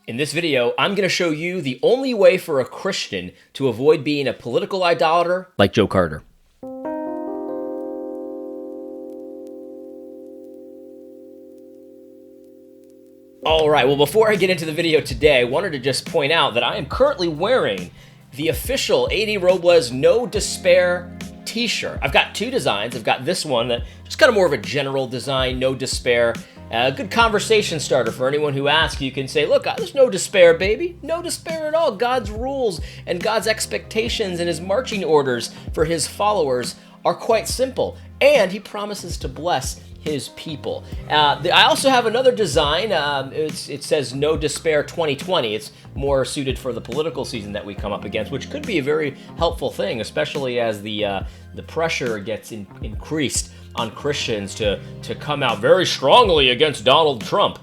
In this video, I'm going to show you the only way for a Christian to avoid being a political idolater like Joe Carter. All right, well, before I get into the video today, I wanted to just point out that I am currently wearing the official A.D. Robles No Despair t-shirt. I've got two designs. I've got this one that just kind of more of a general design, no despair. A good conversation starter for anyone who asks. You can say, look, there's no despair, baby. No despair at all. God's rules and God's expectations and his marching orders for his followers are quite simple. And he promises to bless his people. I also have another design. It says No Despair 2020. It's more suited for the political season that we come up against, which could be a very helpful thing, especially as the pressure gets increased on Christians to come out very strongly against Donald Trump.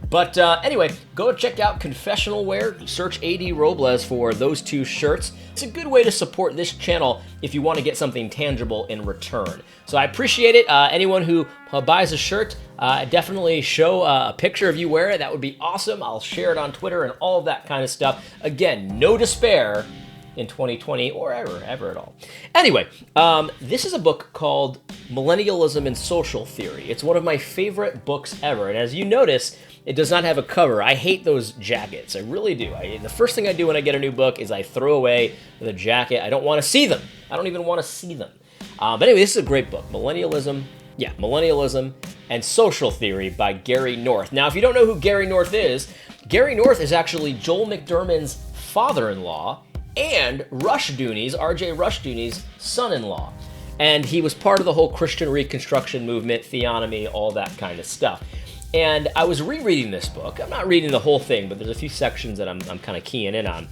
But anyway, go check out Confessional Wear. Search A.D. Robles for those two shirts. It's a good way to support this channel if you want to get something tangible in return. So I appreciate it. Anyone who buys a shirt, definitely show a picture of you wearing it. That would be awesome. I'll share it on Twitter and all of that kind of stuff. Again, no despair in 2020 or ever at all. Anyway, this is a book called Millennialism and Social Theory. It's one of my favorite books ever. And as you notice, it does not have a cover. I hate those jackets. I really do. The first thing I do when I get a new book is I throw away the jacket. I don't want to see them. I don't even want to see them. But anyway, this is a great book. Millennialism and Social Theory by Gary North. Now, if you don't know who Gary North is actually Joel McDermott's father-in-law and R.J. Rushdoony's son-in-law. And he was part of the whole Christian Reconstruction movement, theonomy, all that kind of stuff. And I was rereading this book. I'm not reading the whole thing, but there's a few sections that I'm kind of keying in on.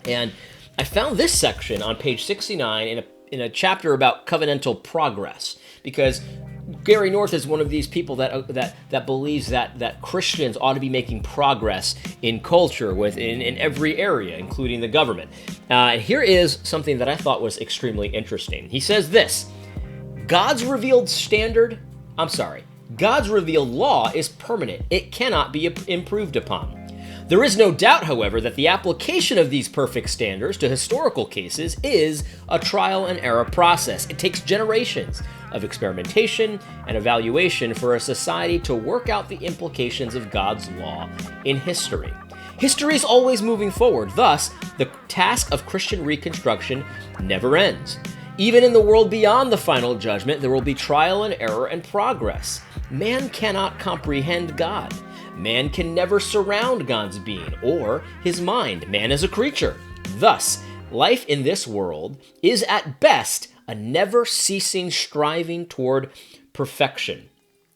And I found this section on page 69 in a chapter about covenantal progress, because Gary North is one of these people that believes that Christians ought to be making progress in culture in every area, including the government. And here is something that I thought was extremely interesting. He says this: God's revealed law is permanent. It cannot be improved upon. There is no doubt, however, that the application of these perfect standards to historical cases is a trial and error process. It takes generations of experimentation and evaluation for a society to work out the implications of God's law in history. History is always moving forward. Thus, the task of Christian reconstruction never ends. Even in the world beyond the final judgment, there will be trial and error and progress. Man cannot comprehend God. Man can never surround God's being or his mind. Man is a creature. Thus, life in this world is at best a never-ceasing striving toward perfection.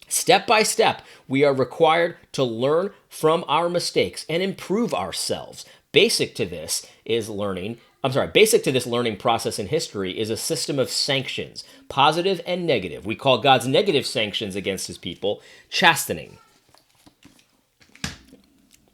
Step by step, we are required to learn from our mistakes and improve ourselves. Basic to this learning process in history is a system of sanctions, positive and negative. We call God's negative sanctions against his people chastening.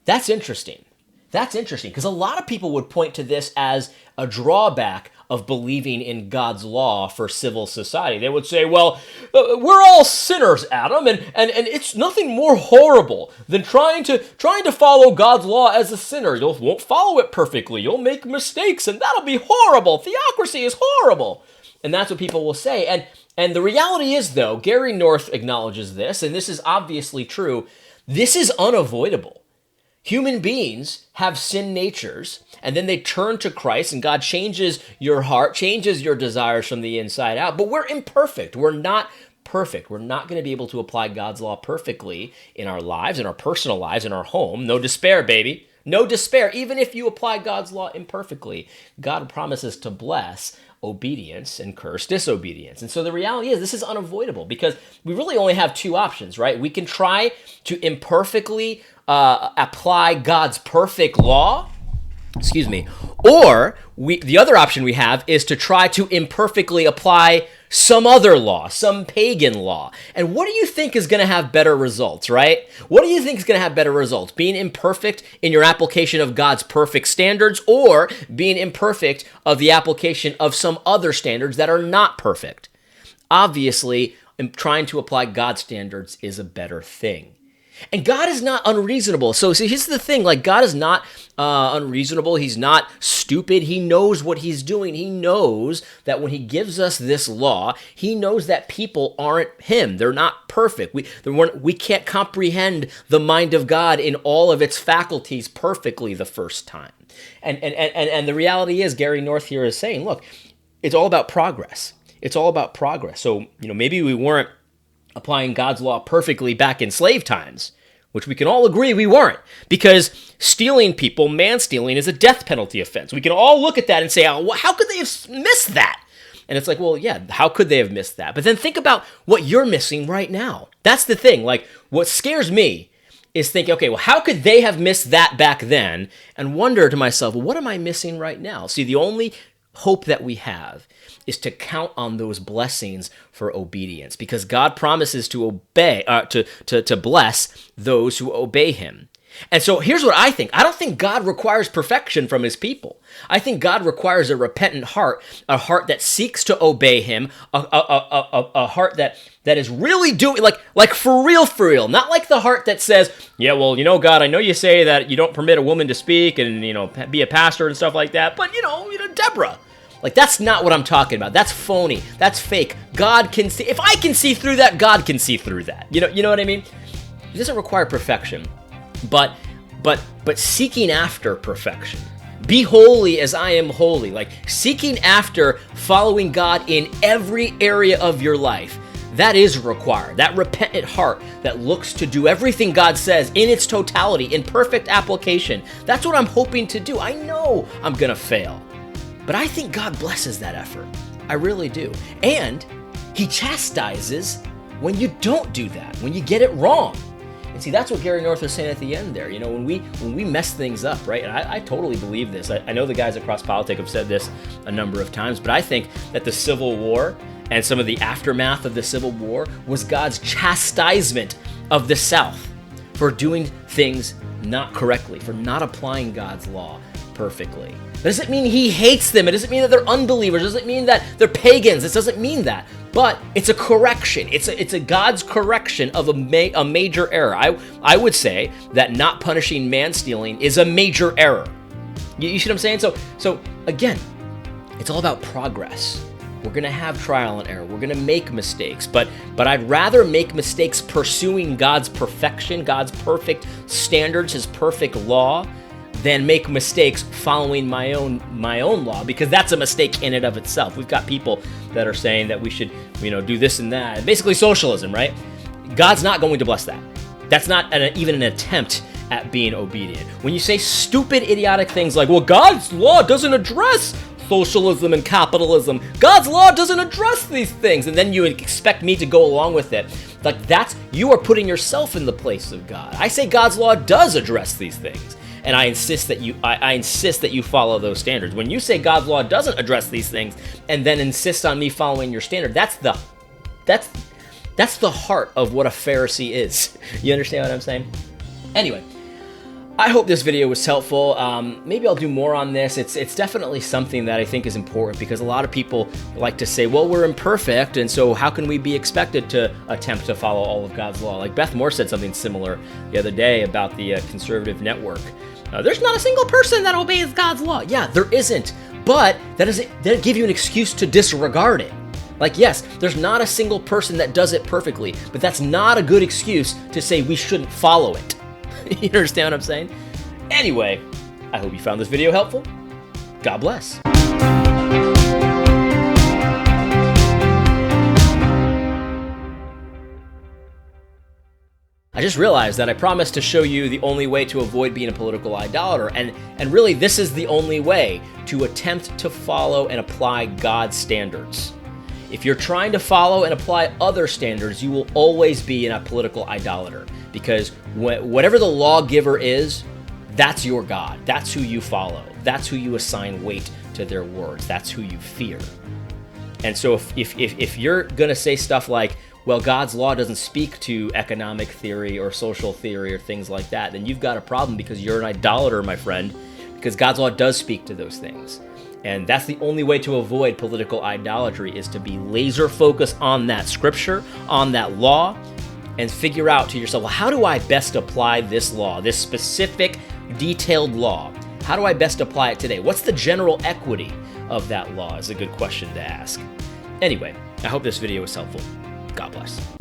That's interesting. Because a lot of people would point to this as a drawback of believing in God's law for civil society. They would say, well, we're all sinners, Adam, and it's nothing more horrible than trying to follow God's law as a sinner. You won't follow it perfectly. You'll make mistakes, and that'll be horrible. Theocracy is horrible. And that's what people will say. And the reality is, though, Gary North acknowledges this, and this is obviously true. This is unavoidable. Human beings have sin natures, and then they turn to Christ, and God changes your heart, changes your desires from the inside out. But we're imperfect. We're not perfect. We're not going to be able to apply God's law perfectly in our lives, in our personal lives, in our home. No despair, baby. No despair. Even if you apply God's law imperfectly, God promises to bless obedience and curse disobedience. And so the reality is this is unavoidable, because we really only have two options, right? We can try to imperfectly apply God's perfect law, or the other option we have is to try to imperfectly apply some other law, some pagan law. And what do you think is going to have better results, right? What do you think is going to have better results? Being imperfect in your application of God's perfect standards, or being imperfect of the application of some other standards that are not perfect? Obviously, trying to apply God's standards is a better thing. And God is not unreasonable. So see, here's the thing, like God is not unreasonable. He's not stupid. He knows what he's doing. He knows that when he gives us this law, he knows that people aren't him. They're not perfect. We can't comprehend the mind of God in all of its faculties perfectly the first time. And the reality is, Gary North here is saying, look, it's all about progress. It's all about progress. So, maybe we weren't applying God's law perfectly back in slave times, which we can all agree we weren't, because stealing people, man-stealing, is a death penalty offense. We can all look at that and say, oh, well, how could they have missed that? And it's like, well, yeah, how could they have missed that? But then think about what you're missing right now. That's the thing. Like, what scares me is thinking, okay, well, how could they have missed that back then? And wonder to myself, well, what am I missing right now? See, the only hope that we have is to count on those blessings for obedience, because God promises to obey, to bless those who obey him. And so here's what I think. I don't think God requires perfection from his people. I think God requires a repentant heart, a heart that seeks to obey him, a heart that is really doing, like for real, not like the heart that says, yeah, well, God, I know you say that you don't permit a woman to speak and, be a pastor and stuff like that, but, Deborah. Like, that's not what I'm talking about. That's phony. That's fake. God can see. If I can see through that, God can see through that. You know what I mean? It doesn't require perfection, but seeking after perfection. Be holy as I am holy. Like, seeking after following God in every area of your life. That is required. That repentant heart that looks to do everything God says in its totality, in perfect application. That's what I'm hoping to do. I know I'm going to fail, but I think God blesses that effort. I really do. And he chastises when you don't do that, when you get it wrong. And see, that's what Gary North was saying at the end there. When we mess things up, right? And I totally believe this. I know the guys at Cross Politic have said this a number of times, but I think that the Civil War and some of the aftermath of the Civil War was God's chastisement of the South for doing things not correctly, for not applying God's law perfectly. It doesn't mean he hates them. It doesn't mean that they're unbelievers. It doesn't mean that they're pagans. It doesn't mean that. But it's a correction. It's a God's correction of a major error. I would say that not punishing man-stealing is a major error. You see what I'm saying? So again, it's all about progress. We're going to have trial and error. We're going to make mistakes. But I'd rather make mistakes pursuing God's perfection, God's perfect standards, his perfect law, than make mistakes following my own law, because that's a mistake in and of itself. We've got people that are saying that we should, do this and that. Basically socialism, right? God's not going to bless that. That's not even an attempt at being obedient. When you say stupid, idiotic things like, well, God's law doesn't address socialism and capitalism. God's law doesn't address these things. And then you expect me to go along with it. Like, you are putting yourself in the place of God. I say God's law does address these things. And I insist that you follow those standards. When you say God's law doesn't address these things, and then insist on me following your standard, that's the heart of what a Pharisee is. You understand what I'm saying? Anyway, I hope this video was helpful. Maybe I'll do more on this. It's definitely something that I think is important, because a lot of people like to say, well, we're imperfect, and so how can we be expected to attempt to follow all of God's law? Like Beth Moore said something similar the other day about the conservative network. There's not a single person that obeys God's law. Yeah, there isn't. But that doesn't give you an excuse to disregard it. Like, yes, there's not a single person that does it perfectly, but that's not a good excuse to say we shouldn't follow it. You understand what I'm saying? Anyway, I hope you found this video helpful. God bless. I just realized that I promised to show you the only way to avoid being a political idolater, and really this is the only way to attempt to follow and apply God's standards. If you're trying to follow and apply other standards, you will always be a political idolater, because whatever the lawgiver is, that's your God. That's who you follow. That's who you assign weight to their words. That's who you fear. And so if you're going to say stuff like, well, God's law doesn't speak to economic theory or social theory or things like that, then you've got a problem, because you're an idolater, my friend, because God's law does speak to those things. And that's the only way to avoid political idolatry, is to be laser focused on that scripture, on that law, and figure out to yourself, well, how do I best apply this law, this specific detailed law? How do I best apply it today? What's the general equity of that law is a good question to ask. Anyway, I hope this video was helpful. God bless.